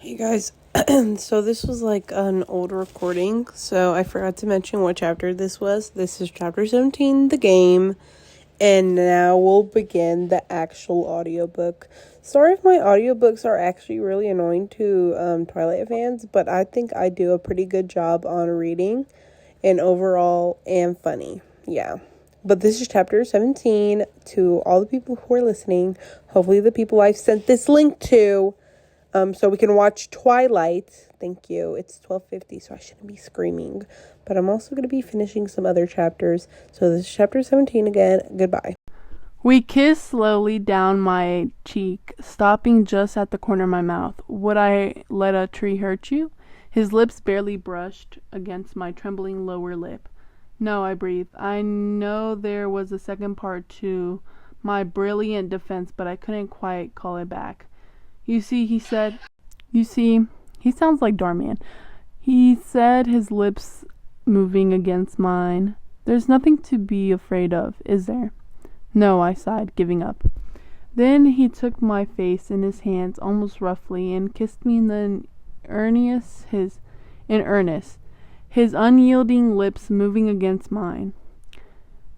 Hey guys, so this was like an old recording, so I forgot to mention what chapter this was. This is chapter 17, the game, and now we'll begin the actual audiobook. Sorry if my audiobooks are actually really annoying to Twilight fans, but I think I do a pretty good job on reading and overall and funny. Yeah. But this is chapter 17 to all the people who are listening. Hopefully the people I've sent this link to. So we can watch Twilight. Thank you. It's 12:50, so I shouldn't be screaming. But I'm also going to be finishing some other chapters. So this is chapter 17 again. Goodbye. We kissed slowly down my cheek, stopping just at the corner of my mouth. Would I let a tree hurt you? His lips barely brushed against my trembling lower lip. No, I breathed. I know there was a second part to my brilliant defense, but I couldn't quite call it back. You see, he said. He sounds like Darman. He said, his lips moving against mine. There's nothing to be afraid of, is there? No, I sighed, giving up. Then he took my face in his hands almost roughly and kissed me in earnest, his unyielding lips moving against mine.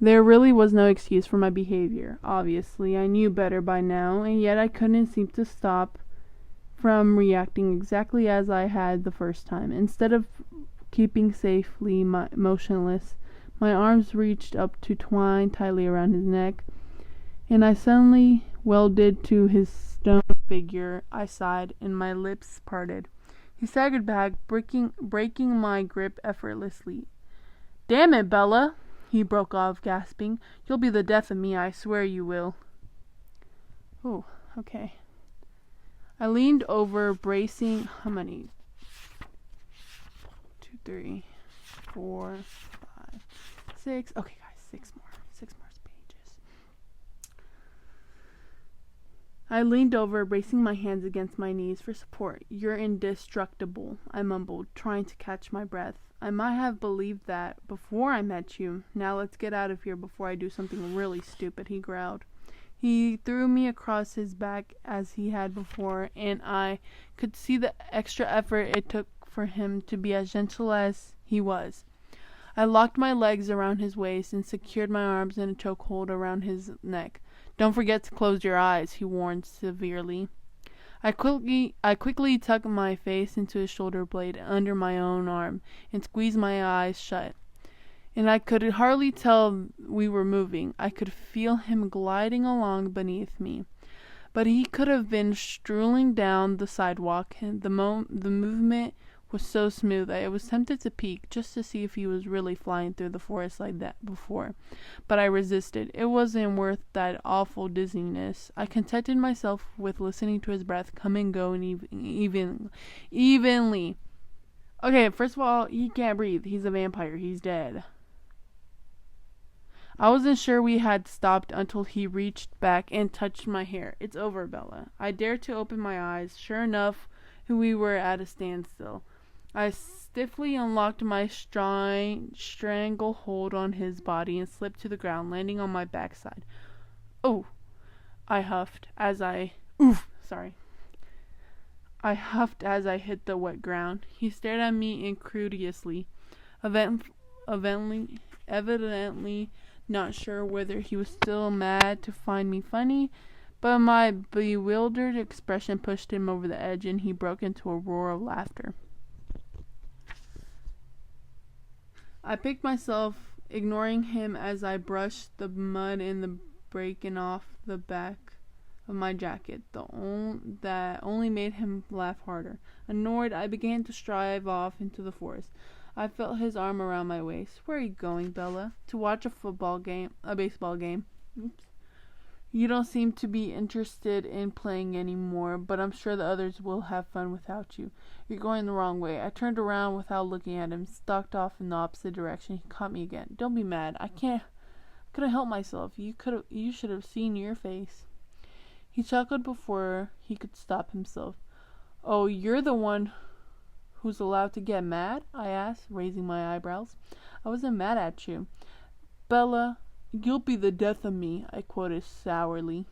There really was no excuse for my behavior. Obviously, I knew better by now, and yet I couldn't seem to stop from reacting exactly as I had the first time. Instead of keeping safely motionless, my arms reached up to twine tightly around his neck, and I suddenly welded to his stone figure. I sighed, and my lips parted. He staggered back, breaking my grip effortlessly. "Damn it, Bella!" he broke off, gasping. "You'll be the death of me, I swear you will." Oh, okay. I leaned over, bracing. How many? 2, 3, 4, 5, 6. Okay, guys, 6 more pages. I leaned over, bracing my hands against my knees for support. "You're indestructible," I mumbled, trying to catch my breath. "I might have believed that before I met you. Now let's get out of here before I do something really stupid," he growled. He threw me across his back as he had before, and I could see the extra effort it took for him to be as gentle as he was. I locked my legs around his waist and secured my arms in a chokehold around his neck. "Don't forget to close your eyes," he warned severely. I quickly tucked my face into his shoulder blade under my own arm and squeezed my eyes shut. And I could hardly tell we were moving. I could feel him gliding along beneath me. But he could have been strolling down the sidewalk, and the movement was so smooth that I was tempted to peek just to see if he was really flying through the forest like that before. But I resisted. It wasn't worth that awful dizziness. I contented myself with listening to his breath come and go evenly. Okay, first of all, he can't breathe. He's a vampire. He's dead. I wasn't sure we had stopped until he reached back and touched my hair. "It's over, Bella." I dared to open my eyes. Sure enough, we were at a standstill. I stiffly unlocked my stranglehold on his body and slipped to the ground, landing on my backside. "Oh," I huffed as I hit the wet ground. He stared at me incredulously, evidently not sure whether he was still mad to find me funny, but my bewildered expression pushed him over the edge, and he broke into a roar of laughter. I picked myself, ignoring him as I brushed the mud and the breaking off the back of my jacket. That only made him laugh harder. Annoyed, I began to stride off into the forest. I felt his arm around my waist. "Where are you going, Bella?" "To watch a baseball game. Oops. You don't seem to be interested in playing anymore, but I'm sure the others will have fun without you. You're going the wrong way." I turned around without looking at him, stalked off in the opposite direction. He caught me again. "Don't be mad. I couldn't help myself. You should have seen your face." He chuckled before he could stop himself. "Oh, you're the one who's allowed to get mad?" I asked, raising my eyebrows. "I wasn't mad at you." "Bella, you'll be the death of me," I quoted sourly.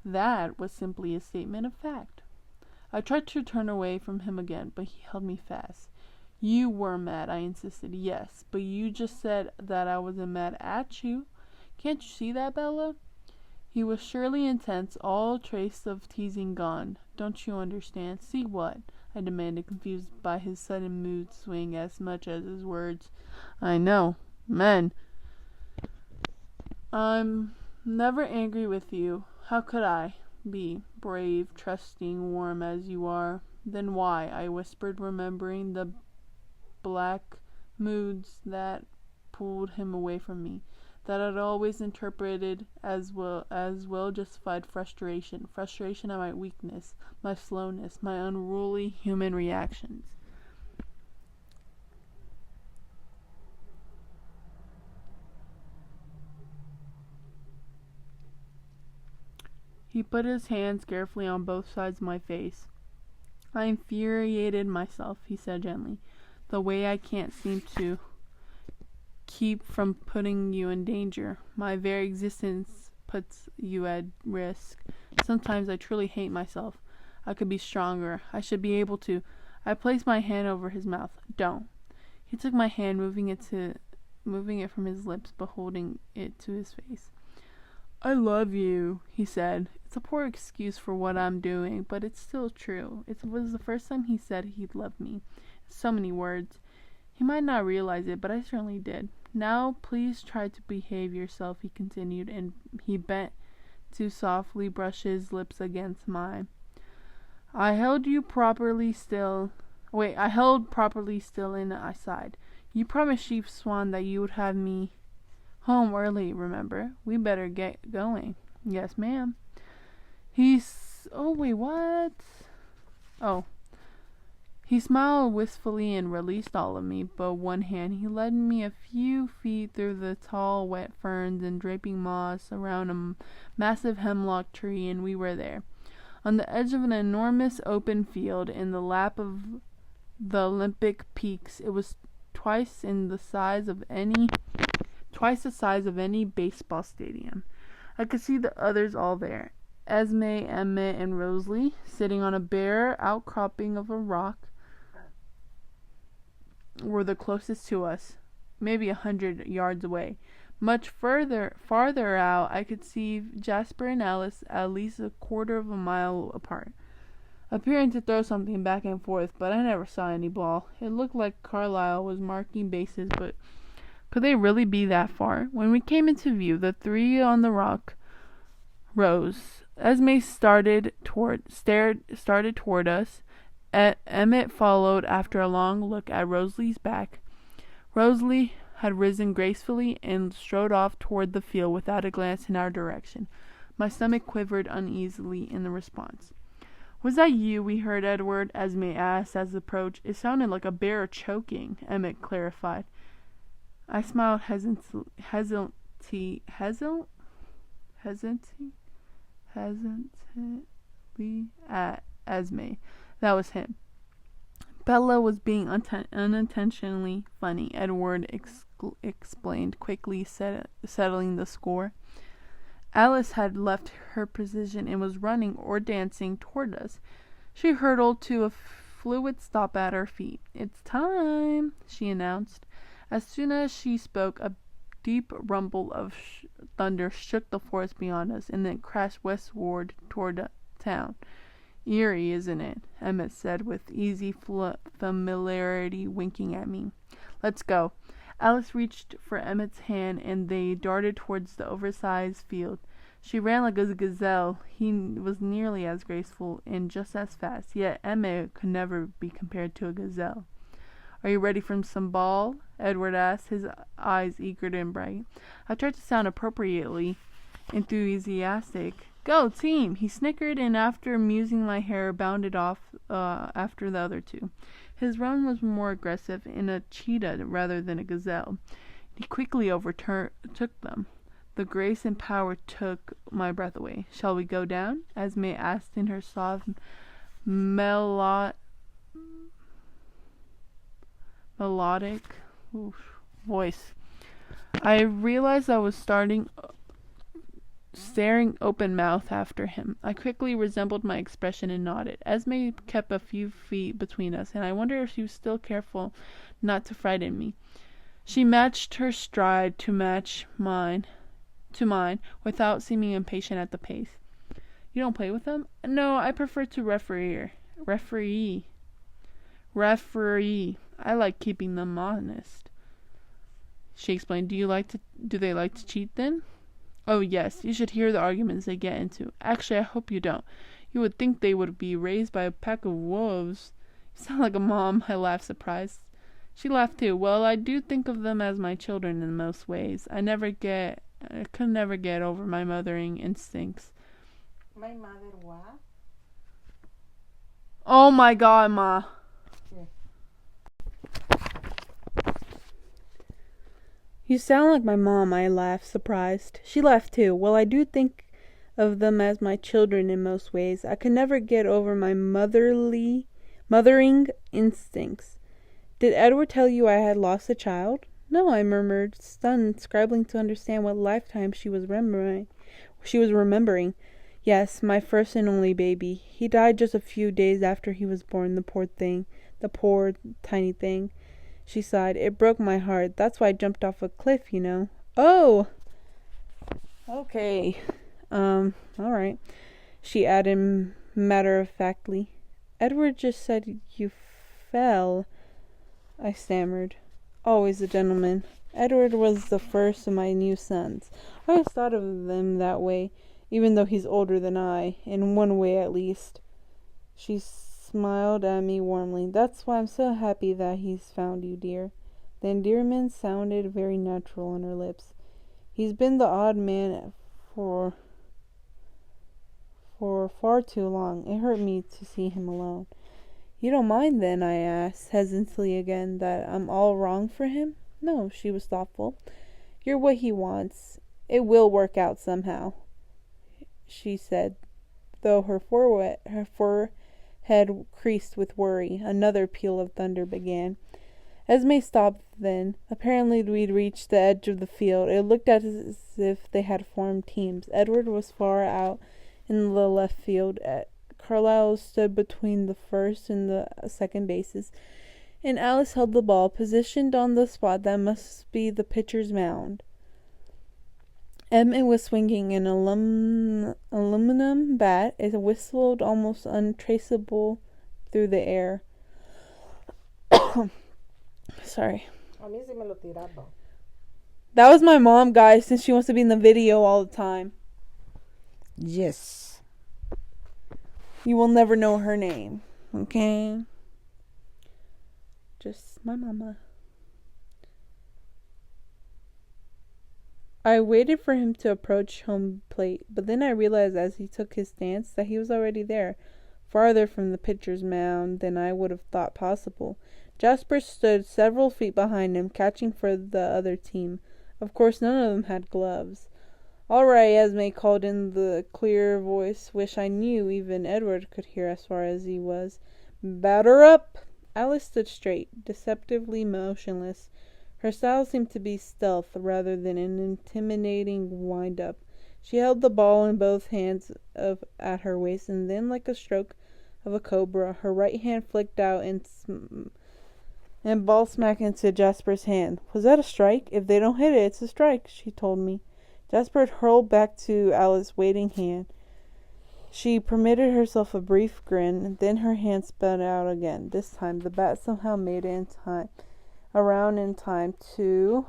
That was simply a statement of fact. I tried to turn away from him again, but he held me fast. You were mad, I insisted. Yes, but you just said that I wasn't mad at you. Can't you see that, Bella? He was surely intense, all trace of teasing gone. Don't you understand? See what? I demanded, confused by his sudden mood swing as much as his words. I know. Men. I'm never angry with you. How could I be? Brave, trusting, warm as you are. Then why? I whispered, remembering the black moods that pulled him away from me, that I'd always interpreted as well justified frustration at my weakness, my slowness, my unruly human reactions. He put his hands carefully on both sides of my face. I infuriated myself, he said gently. The way I can't seem to keep from putting you in danger. My very existence puts you at risk. Sometimes I truly hate myself. I could be stronger. I should be able to. I placed my hand over his mouth. Don't. He took my hand, moving it from his lips, but holding it to his face. I love you, he said. It's a poor excuse for what I'm doing, but it's still true. It was the first time he said he'd love me. So many words. He might not realize it, but I certainly did. Now, please try to behave yourself, he continued, and he bent to softly brush his lips against mine. I held properly still and I sighed. You promised Chief Swan that you would have me home early, remember? We better get going. Yes, ma'am. What? Oh. He smiled wistfully and released all of me but one hand. He led me a few feet through the tall, wet ferns and draping moss around a massive hemlock tree, and we were there, on the edge of an enormous open field in the lap of the Olympic peaks. It was twice the size of any baseball stadium. I could see the others all there. Esme, Emmett, and Rosalie, sitting on a bare outcropping of a rock, were the closest to us, maybe 100 yards away. Much farther out, I could see Jasper and Alice at least a quarter of a mile apart, appearing to throw something back and forth, but I never saw any ball. It looked like Carlisle was marking bases, but could they really be that far? When we came into view, the three on the rock rose. Esme started toward us. Emmett followed after a long look at Rosalie's back. Rosalie had risen gracefully and strode off toward the field without a glance in our direction. My stomach quivered uneasily in the response. Was that you we heard, Edward? Esme asked as they approached. It sounded like a bear choking, Emmett clarified. I smiled hesitantly at Esme. That was him. Bella was being unintentionally funny, Edward explained, quickly settling the score. Alice had left her position and was running or dancing toward us. She hurtled to a fluid stop at our feet. It's time, she announced. As soon as she spoke, a deep rumble of thunder shook the forest beyond us and then crashed westward toward town. Eerie, isn't it? Emmett said with easy familiarity, winking at me. Let's go. Alice reached for Emmett's hand, and they darted towards the oversized field. She ran like a gazelle. He was nearly as graceful and just as fast, yet Emmett could never be compared to a gazelle. Are you ready for some ball? Edward asked, his eyes eager and bright. I tried to sound appropriately enthusiastic. Go, team! He snickered, and after amusing my hair, bounded off after the other two. His run was more aggressive, in a cheetah rather than a gazelle. He quickly overtook them. The grace and power took my breath away. Shall we go down? Esme asked in her soft, melodic voice. I realized I was starting staring open-mouthed after him. I quickly resembled my expression and nodded. Esme kept a few feet between us, and I wondered if she was still careful not to frighten me. She matched her stride to mine, without seeming impatient at the pace. You don't play with them? No, I prefer to referee. I like keeping them honest. She explained. Do they like to cheat then? Oh yes, you should hear the arguments they get into. Actually, I hope you don't. You would think they would be raised by a pack of wolves. You sound like a mom, I laughed, surprised. She laughed too. Well, I do think of them as my children in most ways. I could never get over my mothering instincts. My mother what? Oh my God, Ma. You sound like my mom, I laughed, surprised. She laughed too. Well, I do think of them as my children in most ways. I could never get over my mothering instincts. Did Edward tell you I had lost a child? No, I murmured, stunned, scribbling to understand what lifetime she was remembering. Yes, my first and only baby. He died just a few days after he was born, the poor tiny thing. She sighed. It broke my heart. That's why I jumped off a cliff, you know. Oh! Okay. Alright. She added matter-of-factly. Edward just said you fell. I stammered. Always a gentleman. Edward was the first of my new sons. I always thought of them that way, even though he's older than I, in one way at least. She smiled at me warmly. That's why I'm so happy that he's found you, dear. The endearment sounded very natural on her lips. He's been the odd man for far too long. It hurt me to see him alone. You don't mind then, I asked, hesitantly again, that I'm all wrong for him? No, she was thoughtful. You're what he wants. It will work out somehow, she said, though her forehead creased with worry. Another peal of thunder began. Esme stopped then. Apparently we'd reached the edge of the field. It looked as if they had formed teams. Edward was far out in the left field. Carlyle stood between the first and the second bases, and Alice held the ball, positioned on the spot that must be the pitcher's mound. Emmett was swinging an aluminum bat. It whistled almost untraceable through the air. Sorry. A mí sí me lo tiraba. That was my mom, guys, since she wants to be in the video all the time. Yes. You will never know her name, okay? Just my mama. I waited for him to approach home plate, but then I realized as he took his stance that he was already there, farther from the pitcher's mound than I would have thought possible. Jasper stood several feet behind him, catching for the other team. Of course, none of them had gloves. All right, Esme called in the clear voice, which I knew even Edward could hear as far as he was. Batter up! Alice stood straight, deceptively motionless. Her style seemed to be stealth rather than an intimidating wind-up. She held the ball in both hands at her waist, and then, like a stroke of a cobra, her right hand flicked out and ball smack into Jasper's hand. Was that a strike? If they don't hit it, it's a strike, she told me. Jasper hurled back to Alice's waiting hand. She permitted herself a brief grin, then her hand spun out again. This time, the bat somehow made it around in time to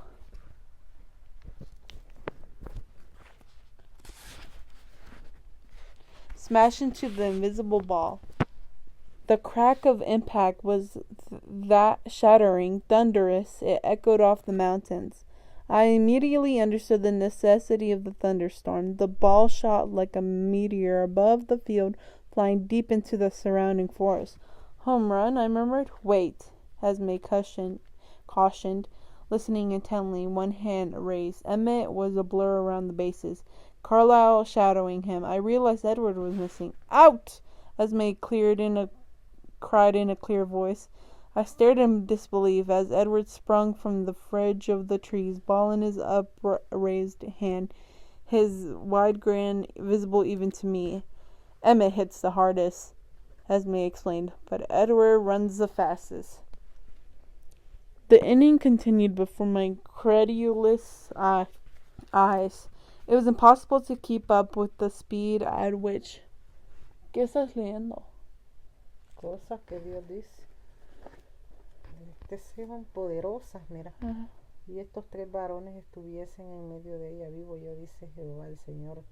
smash into the invisible ball. The crack of impact was that shattering, thunderous. It echoed off the mountains. I immediately understood the necessity of the thunderstorm. The ball shot like a meteor above the field, flying deep into the surrounding forest. Home run, I murmured. Wait, Esme cautioned, listening intently, one hand raised. Emmett was a blur around the bases, Carlyle shadowing him. I realized Edward was missing. Out! Esme cried in a clear voice. I stared in disbelief as Edward sprung from the fringe of the trees, ball in his upraised hand. his wide grin visible even to me. Emmett hits the hardest, Esme explained, but Edward runs the fastest. The inning continued before my credulous eyes. It was impossible to keep up with the speed at which... ¿Qué estás leyendo? Cosas que Dios dice. Sean poderosas, mira. Ajá. Y estos tres varones estuviesen en medio de ella vivo, yo dice Jehová el Señor.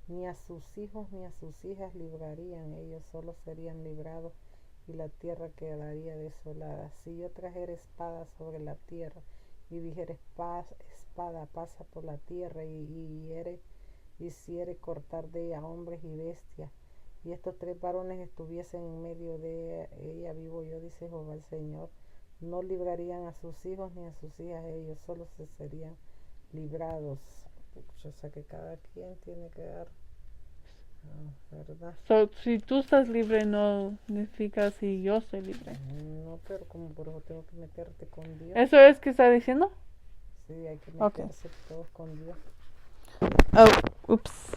Ni a sus hijos ni a sus hijas librarían, ellos solo serían librados y la tierra quedaría desolada. Si yo trajera espada sobre la tierra y dijera espada pasa por la tierra y hiciere cortar de ella hombres y bestias, y estos tres varones estuviesen en medio de ella vivo, yo dice Jehová el Señor, no librarían a sus hijos ni a sus hijas, ellos solo se serían librados. O sea que cada quien tiene que dar, ¿verdad? So, si tú estás libre no significa si yo estoy libre. No, pero como por eso tengo que meterte con Dios. ¿Eso es que está diciendo? Sí, hay que Okay. meterse todos con Dios. Oh, oops.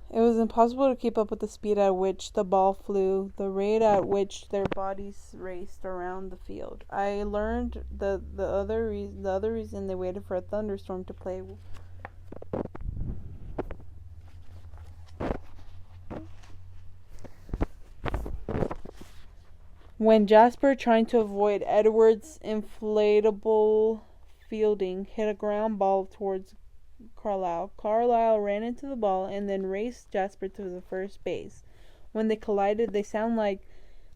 It was impossible to keep up with the speed at which the ball flew, the rate at which their bodies raced around the field. I learned the other reason they waited for a thunderstorm to play. When Jasper, trying to avoid Edward's inflatable fielding, hit a ground ball towards Carlisle. Carlisle ran into the ball and then raced Jasper to the first base. When they collided, they sounded like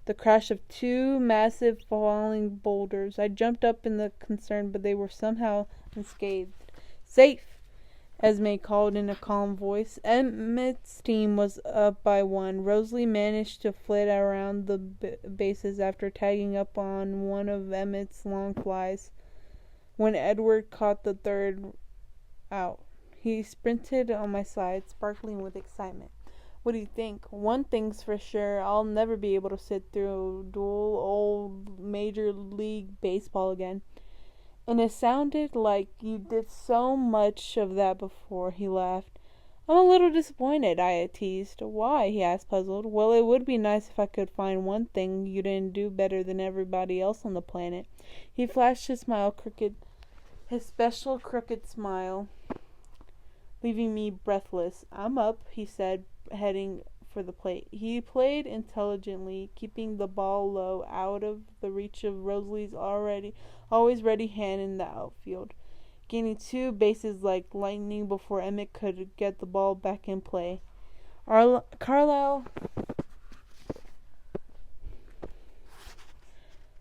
the crash of two massive falling boulders. I jumped up in the concern, but they were somehow unscathed. Safe, Esme called in a calm voice. Emmett's team was up by 1. Rosalie managed to flit around the bases after tagging up on one of Emmett's long flies. When Edward caught the third out, he sprinted on my side, sparkling with excitement. What do you think? One thing's for sure, I'll never be able to sit through dual old Major League Baseball again. And it sounded like you did so much of that before, he laughed. I'm a little disappointed, I teased. Why? He asked, puzzled. Well, it would be nice if I could find one thing you didn't do better than everybody else on the planet. He flashed his special crooked smile, leaving me breathless. I'm up, he said, heading for the plate. He played intelligently, keeping the ball low, out of the reach of Rosalie's always ready hand in the outfield, gaining 2 bases like lightning before Emmett could get the ball back in play. Carlisle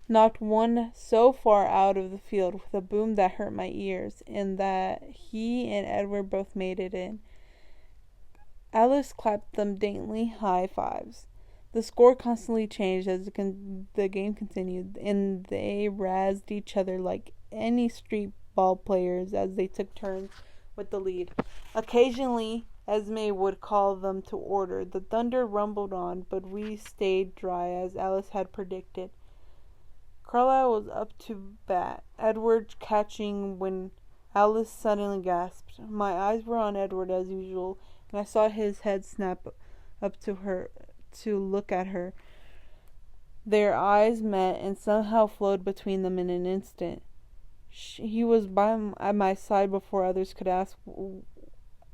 knocked one so far out of the field with a boom that hurt my ears, and that he and Edward both made it in. Alice clapped them daintily high fives. The score constantly changed as the game continued, and they razzed each other like any street ball players as they took turns with the lead. Occasionally, Esme would call them to order. The thunder rumbled on, but we stayed dry as Alice had predicted. Carlisle was up to bat, Edward catching when Alice suddenly gasped. My eyes were on Edward as usual, and I saw his head snap up to her to look at her. Their eyes met and somehow flowed between them in an instant. He was at my side before others could ask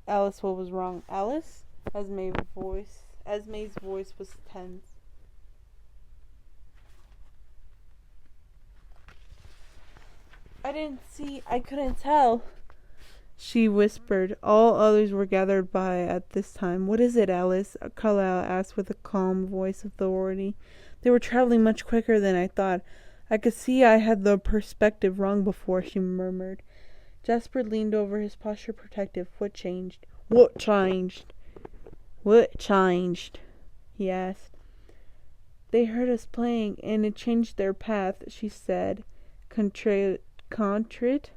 Alice what was wrong. Alice? Esme's voice was tense. I couldn't tell, she whispered. All others were gathered by at this time. What is it, Alice? Carlisle asked with a calm voice of authority. They were traveling much quicker than I thought. I could see I had the perspective wrong before, she murmured. Jasper leaned over, his posture protective. What changed? What changed? What changed? He asked. They heard us playing, and it changed their path, she said, contrite,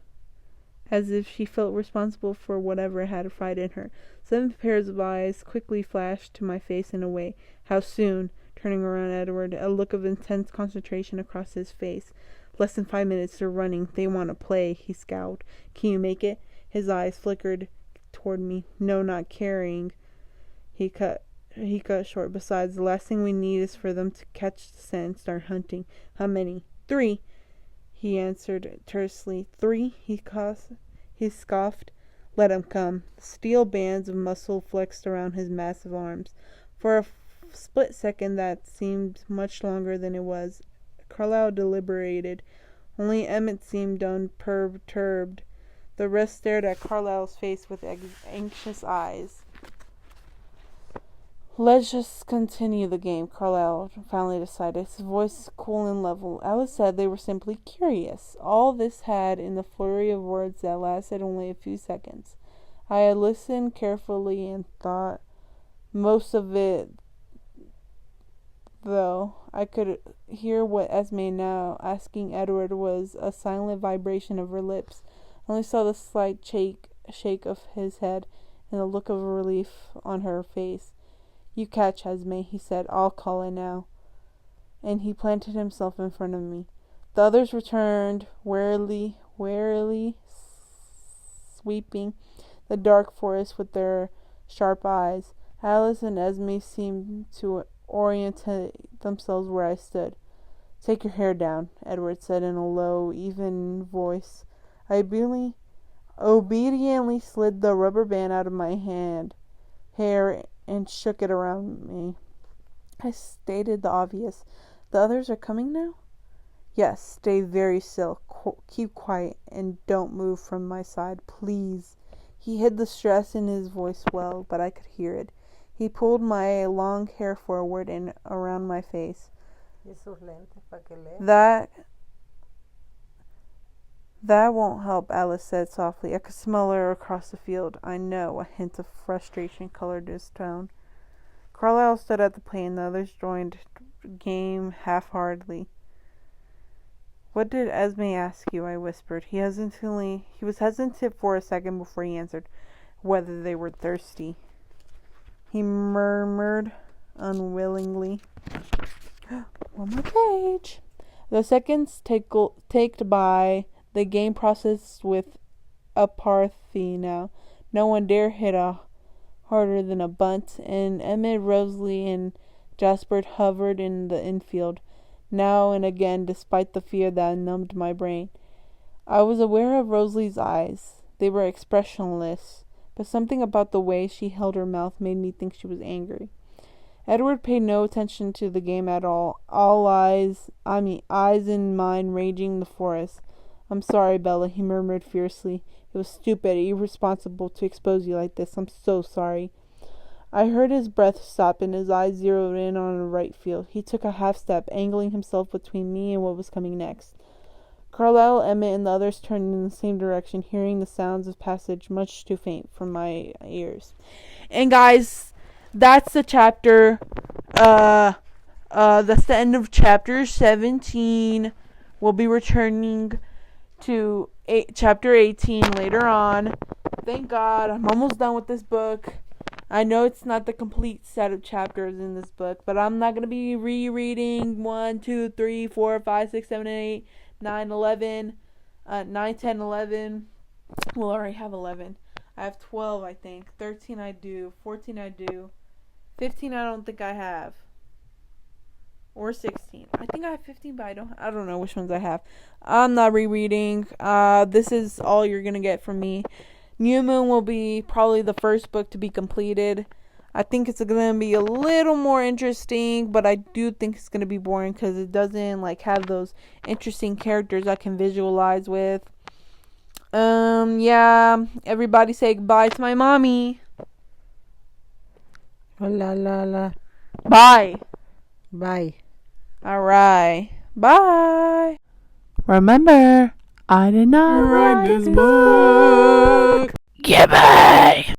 as if she felt responsible for whatever had frightened in her. 7 pairs of eyes quickly flashed to my face and away. How soon? Turning around Edward, a look of intense concentration across his face. Less than 5 minutes they're running. They want to play, he scowled. Can you make it? His eyes flickered toward me. No, not caring. He cut short. Besides, the last thing we need is for them to catch the scent and start hunting. How many? 3, he answered tersely. 3? He scoffed. Let him come. Steel bands of muscle flexed around his massive arms. For a split second that seemed much longer than it was, Carlyle deliberated. Only Emmett seemed unperturbed. The rest stared at Carlyle's face with anxious eyes. Let's just continue the game, Carlyle finally decided, his voice cool and level. Alice said they were simply curious. All this had in the flurry of words that lasted only a few seconds. I had listened carefully and thought most of it, though I could hear what Esme now asking Edward was a silent vibration of her lips. I only saw the slight shake of his head and the look of relief on her face. You catch, Esme, he said. I'll call it now. And he planted himself in front of me. The others returned, warily sweeping the dark forest with their sharp eyes. Alice and Esme seemed to orientate themselves where I stood. Take your hair down, Edward said in a low, even voice. I obediently slid the rubber band out of my hair and shook it around me. I stated the obvious. The others are coming now? Yes, stay very still. Keep quiet and don't move from my side, please. He hid the stress in his voice well, but I could hear it. He pulled my long hair forward and around my face. That won't help, Alice said softly. I could smell her across the field. I know. A hint of frustration colored his tone. Carlyle stood at the plane. The others joined game half-heartedly. What did Esme ask you? I whispered. He was hesitant for a second before he answered. Whether they were thirsty. He murmured unwillingly. One more page. The seconds ticked by. The game processed with apathy now. No one dare hit harder than a bunt, and Emmett, Rosalie, and Jasper hovered in the infield, now and again, despite the fear that numbed my brain. I was aware of Rosalie's eyes. They were expressionless, but something about the way she held her mouth made me think she was angry. Edward paid no attention to the game at all. Eyes and mind raging in the forest. I'm sorry, Bella, he murmured fiercely. It was stupid, irresponsible to expose you like this. I'm so sorry. I heard his breath stop and his eyes zeroed in on a right field. He took a half step, angling himself between me and what was coming next. Carlyle, Emmett, and the others turned in the same direction, hearing the sounds of passage much too faint for my ears. And guys, that's the chapter. That's the end of chapter 17. We'll be returning to chapter 18 later on. Thank God, I'm almost done with this book. I know it's not the complete set of chapters in this book, but I'm not going to be rereading 1, 2, 3, 4, 5, 6, 7, 8, 9, 11, 9, 10, 11. Well, I already have 11. I have 12, I think. 13 I do. 14 I do. 15 I don't think I have. Or 16. I think I have 15, but I don't know which ones I have. I'm not rereading. This is all you're going to get from me. New Moon will be probably the first book to be completed. I think it's going to be a little more interesting, but I do think it's going to be boring because it doesn't have those interesting characters I can visualize with. Yeah, everybody say goodbye to my mommy. Hola, la, la. Bye. Bye. Alright. Bye. Remember, I did not write this book. Goodbye.